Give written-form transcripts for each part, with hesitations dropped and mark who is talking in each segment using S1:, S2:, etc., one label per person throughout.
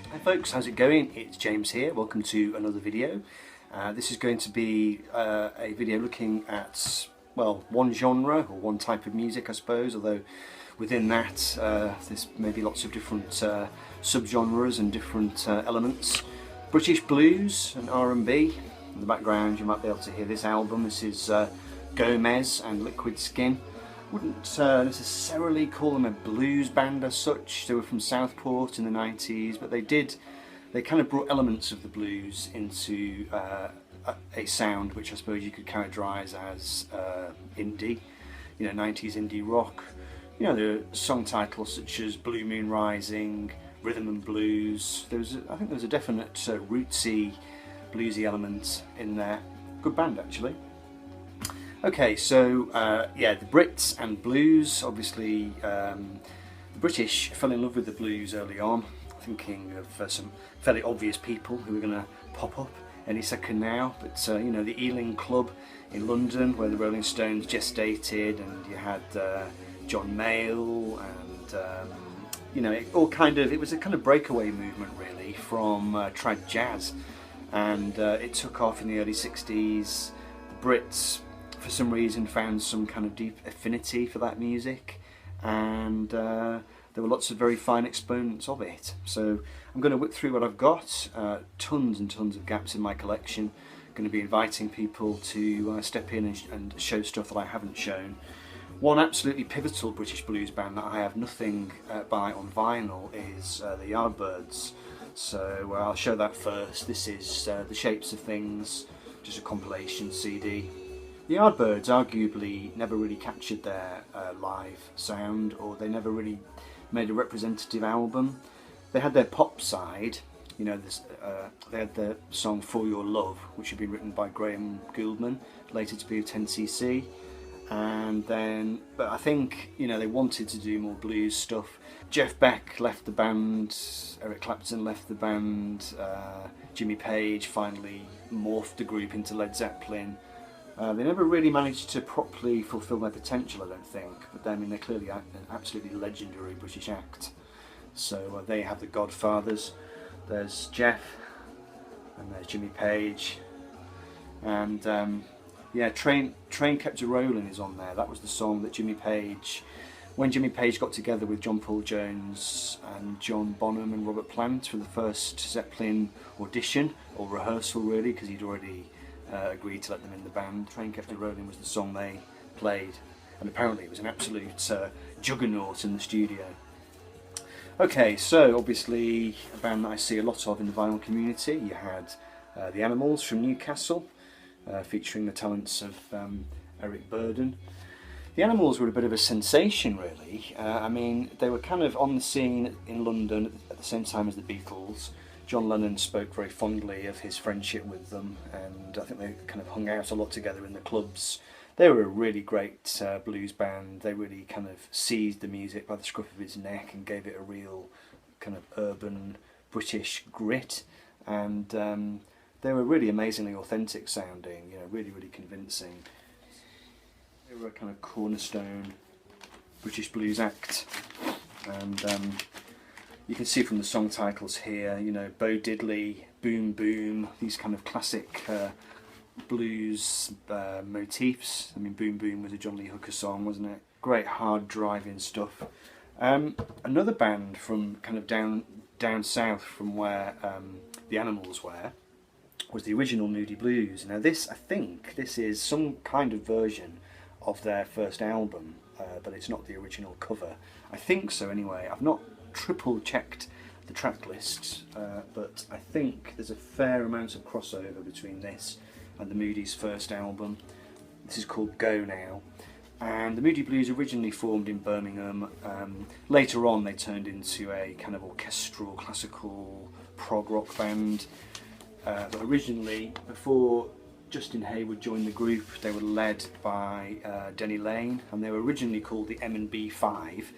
S1: Hi folks, how's it going? It's James here. Welcome to another video. This is going to be a video looking at, well, one genre or one type of music, I suppose, although within that there's maybe lots of different subgenres and different elements. British blues and R&B. In the background you might be able to hear this album. This is Gomez and Liquid Skin. Wouldn't necessarily call them a blues band as such. They were from Southport in the 90s, but they kind of brought elements of the blues into a sound which I suppose you could characterise as indie, 90s indie rock. There are song titles such as Blue Moon Rising, Rhythm and Blues. I think there was a definite rootsy, bluesy element in there. Good band actually. Okay, so yeah, the Brits and blues. Obviously, the British fell in love with the blues early on, thinking of some fairly obvious people who were going to pop up any second now. But the Ealing Club in London, where the Rolling Stones gestated, and you had John Mayall, and it was a kind of breakaway movement really from trad jazz, and it took off in the early 60s. The Brits, for some reason, found some kind of deep affinity for that music, and there were lots of very fine exponents of it. So I'm going to whip through what I've got. Tons and tons of gaps in my collection. Going to be inviting people to step in and show stuff that I haven't shown. One absolutely pivotal British blues band that I have nothing by on vinyl is the Yardbirds. So I'll show that first. This is The Shapes of Things, just a compilation CD. The Yardbirds arguably never really captured their live sound, or they never really made a representative album. They had their pop side, they had the song For Your Love, which had been written by Graham Gouldman, later to be of 10cc. And then, but I think, they wanted to do more blues stuff. Jeff Beck left the band, Eric Clapton left the band, Jimmy Page finally morphed the group into Led Zeppelin. They never really managed to properly fulfil their potential, I don't think, but they're clearly an absolutely legendary British act. So they have the Godfathers. There's Jeff, and there's Jimmy Page, and yeah, Train Kept a Rollin' is on there. That was the song that when Jimmy Page got together with John Paul Jones and John Bonham and Robert Plant for the first Zeppelin audition, or rehearsal really, because he'd already agreed to let them in the band. Train Kept a Rollin' was the song they played, and apparently it was an absolute juggernaut in the studio. Okay, so obviously a band that I see a lot of in the vinyl community. You had The Animals from Newcastle, featuring the talents of Eric Burdon. The Animals were a bit of a sensation really. They were kind of on the scene in London at the same time as the Beatles. John Lennon spoke very fondly of his friendship with them, and I think they kind of hung out a lot together in the clubs. They were a really great blues band. They really kind of seized the music by the scruff of its neck and gave it a real kind of urban British grit, and they were really amazingly authentic sounding, really, really convincing. They were a kind of cornerstone British blues act, and you can see from the song titles here, Bo Diddley, Boom Boom, these kind of classic blues motifs. Boom Boom was a John Lee Hooker song, wasn't it? Great hard driving stuff. Another band from kind of down south from where the Animals were was the original Moody Blues. Now I think this is some kind of version of their first album, but it's not the original cover. I think so anyway. I've not triple checked the track lists, but I think there's a fair amount of crossover between this and the Moody's first album. This is called Go Now, and the Moody Blues originally formed in Birmingham. Later on they turned into a kind of orchestral classical prog rock band, but originally, before Justin Hayward joined the group, they were led by Denny Laine, and they were originally called the M&B 5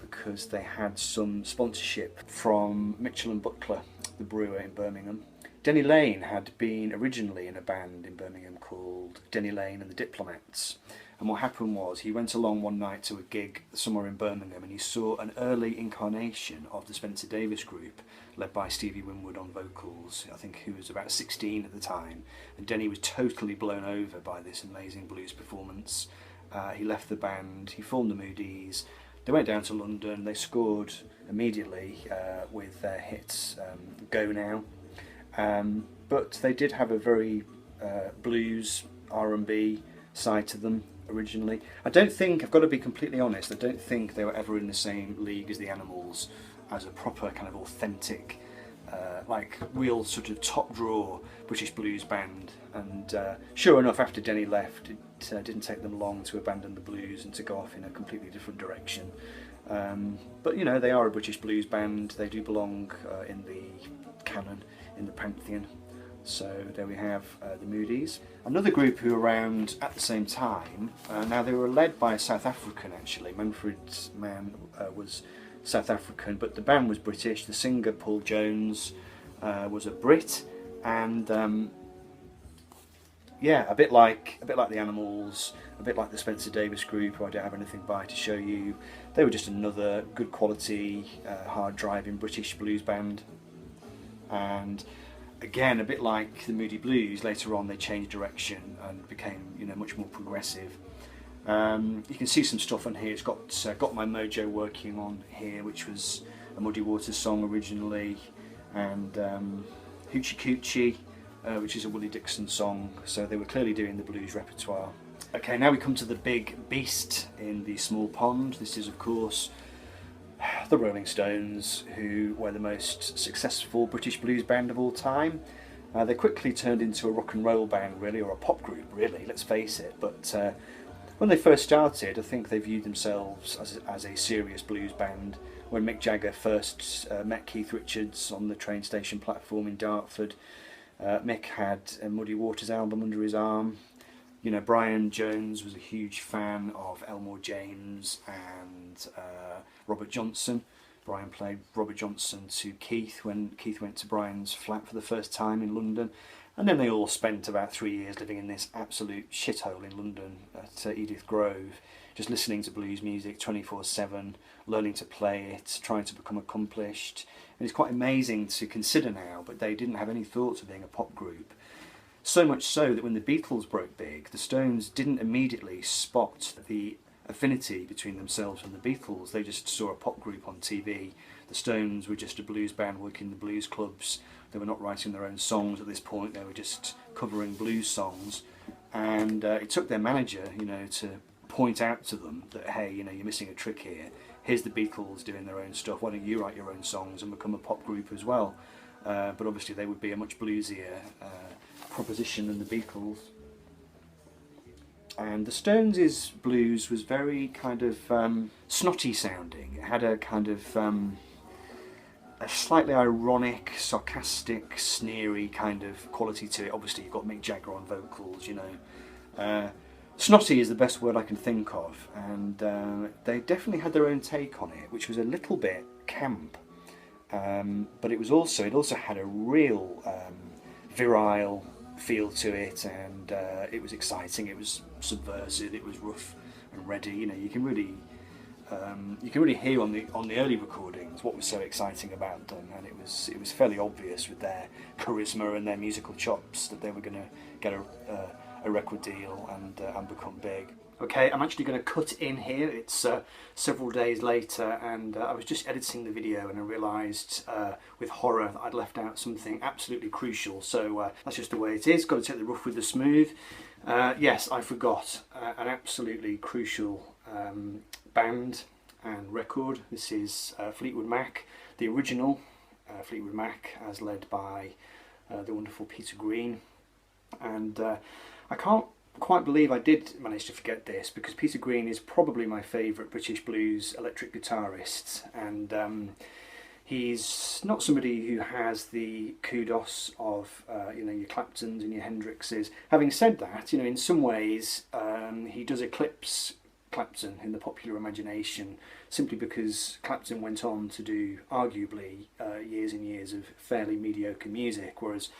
S1: because they had some sponsorship from Mitchell and Buckler, the brewer in Birmingham. Denny Laine had been originally in a band in Birmingham called Denny Laine and the Diplomats, And what happened was he went along one night to a gig somewhere in Birmingham, and he saw an early incarnation of the Spencer Davis Group, led by Stevie Winwood on vocals, I think, who was about 16 at the time. And Denny was totally blown over by this amazing blues performance. He left the band, he formed the Moodies, they went down to London, they scored immediately with their hits Go Now. But they did have a very blues, R&B side to them originally. I don't think, I've got to be completely honest, I don't think they were ever in the same league as the Animals as a proper kind of authentic, like real sort of top draw British blues band. And sure enough, after Denny left, it didn't take them long to abandon the blues and to go off in a completely different direction. But you know, they are a British blues band, they do belong in the canon, in the pantheon. So there we have the Moodies. Another group who were around at the same time, now they were led by a South African actually. Manfred Mann was South African, but the band was British. The singer Paul Jones was a Brit, and yeah, a bit like the Animals, a bit like the Spencer Davis Group, who I don't have anything by to show you. They were just another good quality, hard driving British blues band. And again, a bit like the Moody Blues, later on they changed direction and became, you know, much more progressive. You can see some stuff on here. It's got My Mojo working on here, which was a Muddy Waters song originally, and Hoochie Coochie, which is a Willie Dixon song. So they were clearly doing the blues repertoire. Okay, now we come to the big beast in the small pond. This is, of course, the Rolling Stones, who were the most successful British blues band of all time. They quickly turned into a rock and roll band, really, or a pop group, really, let's face it. But when they first started, I think they viewed themselves as a serious blues band. When Mick Jagger first met Keith Richards on the train station platform in Dartford, Mick had a Muddy Waters album under his arm. You know, Brian Jones was a huge fan of Elmore James and Robert Johnson. Brian played Robert Johnson to Keith when Keith went to Brian's flat for the first time in London. And then they all spent about 3 years living in this absolute shithole in London at Edith Grove, just listening to blues music 24/7, learning to play it, trying to become accomplished. And it's quite amazing to consider now, but they didn't have any thoughts of being a pop group. So much so that when the Beatles broke big, the Stones didn't immediately spot the affinity between themselves and the Beatles. They just saw a pop group on TV. The Stones were just a blues band working the blues clubs. They were not writing their own songs at this point. They were just covering blues songs. And it took their manager, you know, to point out to them that, hey, you know, you're missing a trick here. Here's the Beatles doing their own stuff. Why don't you write your own songs and become a pop group as well? But obviously they would be a much bluesier proposition than the Beatles. And the Stones' blues was very kind of snotty sounding. It had a kind of a slightly ironic, sarcastic, sneery kind of quality to it. Obviously you've got Mick Jagger on vocals, you know. Snotty is the best word I can think of, and they definitely had their own take on it, which was a little bit camp. But it also had a real virile feel to it, and it was exciting, it was subversive, it was rough and ready. You know, you can really hear on the early recordings what was so exciting about them, and it was fairly obvious with their charisma and their musical chops that they were going to get a record deal and become big. Okay, I'm actually going to cut in here. It's several days later, and I was just editing the video and I realised with horror that I'd left out something absolutely crucial. So that's just the way it is. Got to take the rough with the smooth. Yes, I forgot an absolutely crucial band and record. This is Fleetwood Mac, the original Fleetwood Mac, as led by the wonderful Peter Green. And I can't quite believe I did manage to forget this, because Peter Green is probably my favourite British blues electric guitarist, and he's not somebody who has the kudos of you know, your Claptons and your Hendrixes. Having said that, you know, in some ways he does eclipse Clapton in the popular imagination, simply because Clapton went on to do arguably years and years of fairly mediocre music, whereas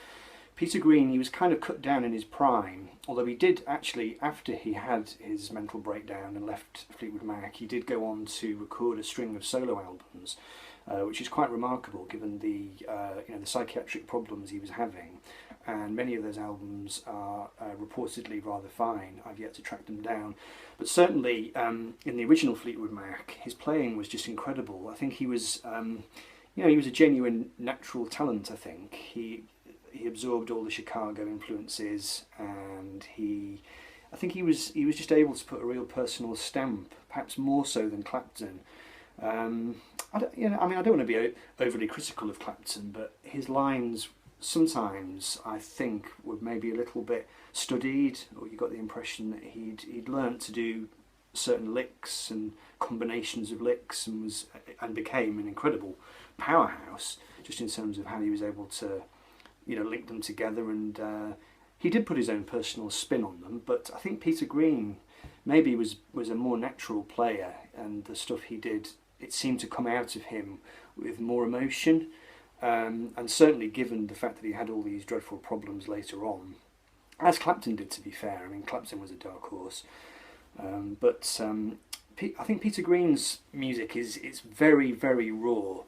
S1: Peter Green, he was kind of cut down in his prime, although he did actually, after he had his mental breakdown and left Fleetwood Mac, he did go on to record a string of solo albums, which is quite remarkable given the the psychiatric problems he was having. And many of those albums are reportedly rather fine. I've yet to track them down. But certainly in the original Fleetwood Mac, his playing was just incredible. I think he was, he was a genuine natural talent, I think. He absorbed all the Chicago influences, and I think he was just able to put a real personal stamp, perhaps more so than Clapton. I don't want to be overly critical of Clapton, but his lines sometimes I think were maybe a little bit studied, or you got the impression that he'd learnt to do certain licks and combinations of licks, and became an incredible powerhouse just in terms of how he was able to link them together, and he did put his own personal spin on them. But I think Peter Green maybe was a more natural player, and the stuff he did, it seemed to come out of him with more emotion, and certainly given the fact that he had all these dreadful problems later on, as Clapton did, to be fair. I mean, Clapton was a dark horse, but I think Peter Green's music is very, very raw.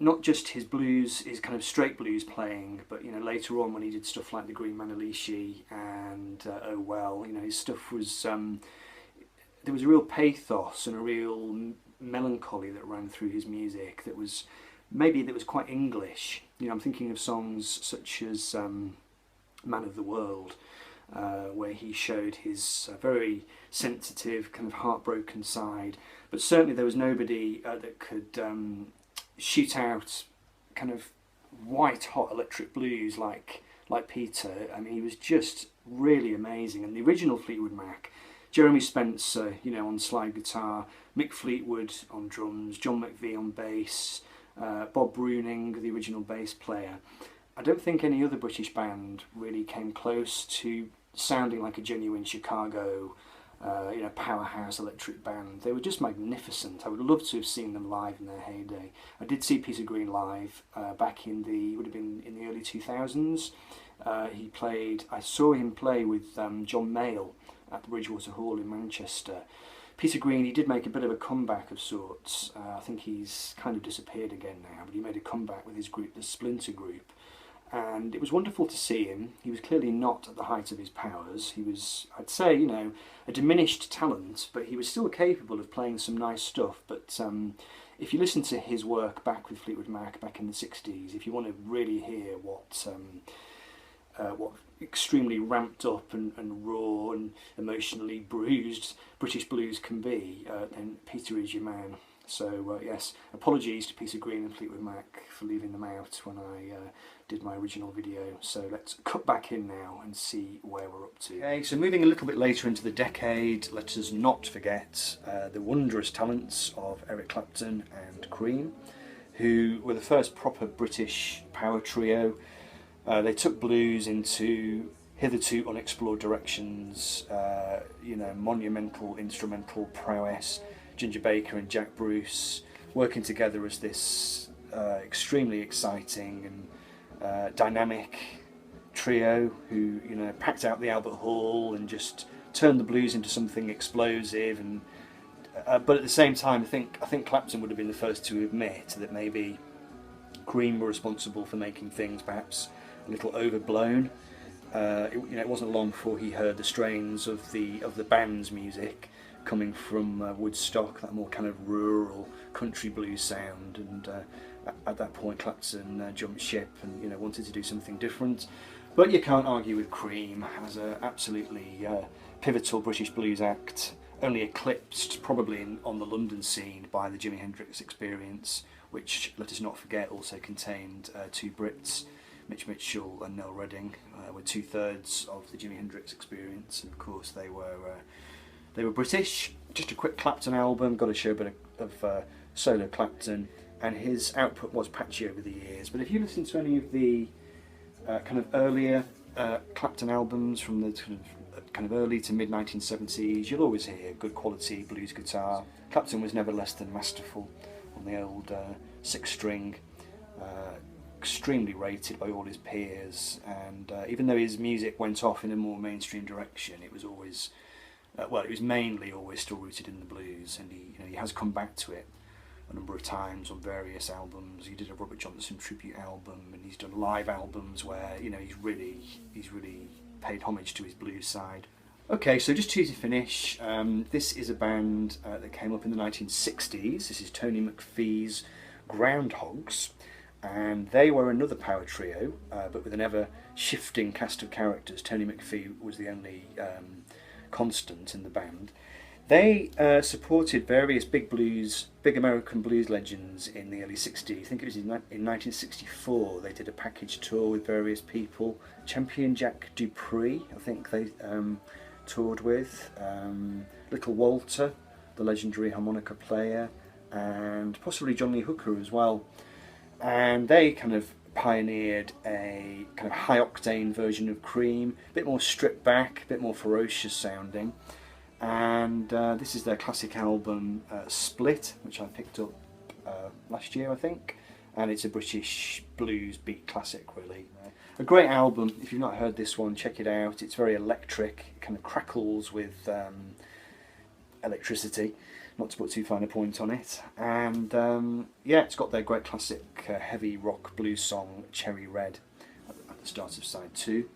S1: Not just his blues, his kind of straight blues playing, but later on when he did stuff like the Green Manalishi and Oh Well, his stuff was there was a real pathos and a real melancholy that ran through his music that was quite English. I'm thinking of songs such as Man of the World, where he showed his very sensitive, kind of heartbroken side, but certainly there was nobody that could shoot out kind of white hot electric blues like Peter. I mean, he was just really amazing. And the original Fleetwood Mac, Jeremy Spencer, on slide guitar, Mick Fleetwood on drums, John McVie on bass, Bob Bruning, the original bass player. I don't think any other British band really came close to sounding like a genuine Chicago powerhouse electric band. They were just magnificent. I would love to have seen them live in their heyday. I did see Peter Green live back in the early 2000s. I saw him play with John Mayall at the Bridgewater Hall in Manchester. Peter Green, he did make a bit of a comeback of sorts. I think he's kind of disappeared again now, but he made a comeback with his group, the Splinter Group. And it was wonderful to see him. He was clearly not at the height of his powers. He was, I'd say, a diminished talent, but he was still capable of playing some nice stuff. But if you listen to his work back with Fleetwood Mac back in the 60s, if you want to really hear what extremely ramped up and raw and emotionally bruised British blues can be, then Peter is your man. So yes, apologies to Peter Green and Fleetwood Mac for leaving them out when I did my original video. So let's cut back in now and see where we're up to. Okay, so moving a little bit later into the decade, let us not forget the wondrous talents of Eric Clapton and Cream, who were the first proper British power trio. They took blues into hitherto unexplored directions, monumental instrumental prowess. Ginger Baker and Jack Bruce working together as this extremely exciting and dynamic trio who packed out the Albert Hall and just turned the blues into something explosive. And but at the same time, I think Clapton would have been the first to admit that maybe Cream were responsible for making things perhaps a little overblown. It wasn't long before he heard the strains of the band's music coming from Woodstock, that more kind of rural country blues sound, and at that point Clapton jumped ship and wanted to do something different. But you can't argue with Cream as an absolutely pivotal British blues act, only eclipsed probably on the London scene by the Jimi Hendrix Experience, which, let us not forget, also contained two Brits, Mitch Mitchell and Nell Redding, were 2/3 of the Jimi Hendrix Experience, and of course they were British. Just a quick Clapton album, got to show a bit of solo Clapton, and his output was patchy over the years. But if you listen to any of the kind of earlier Clapton albums from the kind of early to mid 1970s, you'll always hear good quality blues guitar. Clapton was never less than masterful on the old 6-string extremely rated by all his peers, and even though his music went off in a more mainstream direction, it was always, well, it was mainly always still rooted in the blues, and he has come back to it a number of times on various albums. He did a Robert Johnson tribute album, and he's done live albums where he's really paid homage to his blues side. Okay, so just to finish, this is a band that came up in the 1960s. This is Tony McPhee's Groundhogs, and they were another power trio, but with an ever-shifting cast of characters. Tony McPhee was the only constant in the band. They supported various big American blues legends in the early 60s. I think it was in 1964 they did a package tour with various people. Champion Jack Dupree, I think they toured with. Little Walter, the legendary harmonica player, and possibly John Lee Hooker as well. And they kind of pioneered a kind of high-octane version of Cream, a bit more stripped back, a bit more ferocious sounding. And this is their classic album Split, which I picked up last year, I think, and it's a British blues beat classic, really. A great album. If you've not heard this one, check it out. It's very electric, it kind of crackles with electricity, not to put too fine a point on it. And yeah, it's got their great classic heavy rock blues song Cherry Red at the start of side 2.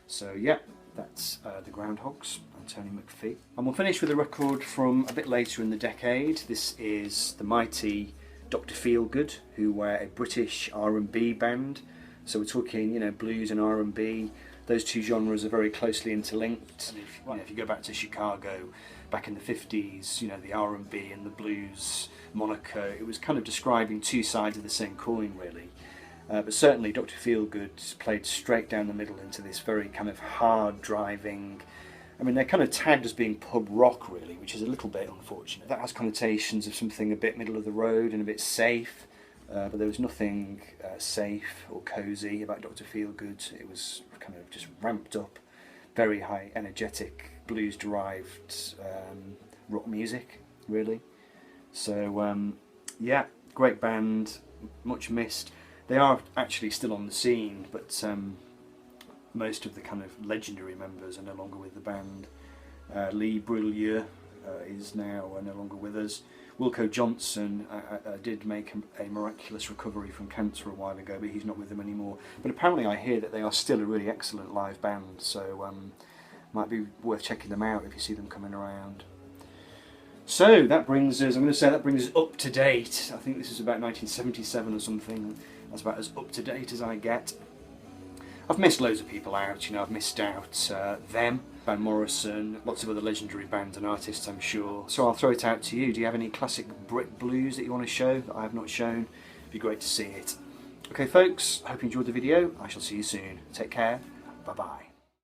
S1: So yeah, that's the Groundhogs and Tony McPhee. And we'll finish with a record from a bit later in the decade. This is the mighty Dr. Feelgood, who were a British R&B band. So we're talking, blues and R&B. Those two genres are very closely interlinked. If you go back to Chicago, back in the 50s, the R&B and the blues moniker, it was kind of describing two sides of the same coin, really. But certainly Dr. Feelgood played straight down the middle into this very kind of hard driving. I mean, they're kind of tagged as being pub rock, really, which is a little bit unfortunate. That has connotations of something a bit middle of the road and a bit safe, but there was nothing safe or cosy about Dr. Feelgood. It was kind of just ramped up, very high energetic blues-derived rock music, really. So yeah, great band, much missed. They are actually still on the scene, but most of the kind of legendary members are no longer with the band. Lee Brullier is now no longer with us. Wilco Johnson did make a miraculous recovery from cancer a while ago, but he's not with them anymore. But apparently I hear that they are still a really excellent live band, so might be worth checking them out if you see them coming around. So that brings us, that brings us up to date. I think this is about 1977 or something. That's about as up to date as I get. I've missed loads of people out, I've missed out them, Van Morrison, lots of other legendary bands and artists, I'm sure. So I'll throw it out to you. Do you have any classic Brit blues that you want to show that I have not shown? It'd be great to see it. Okay folks, I hope you enjoyed the video. I shall see you soon. Take care. Bye bye.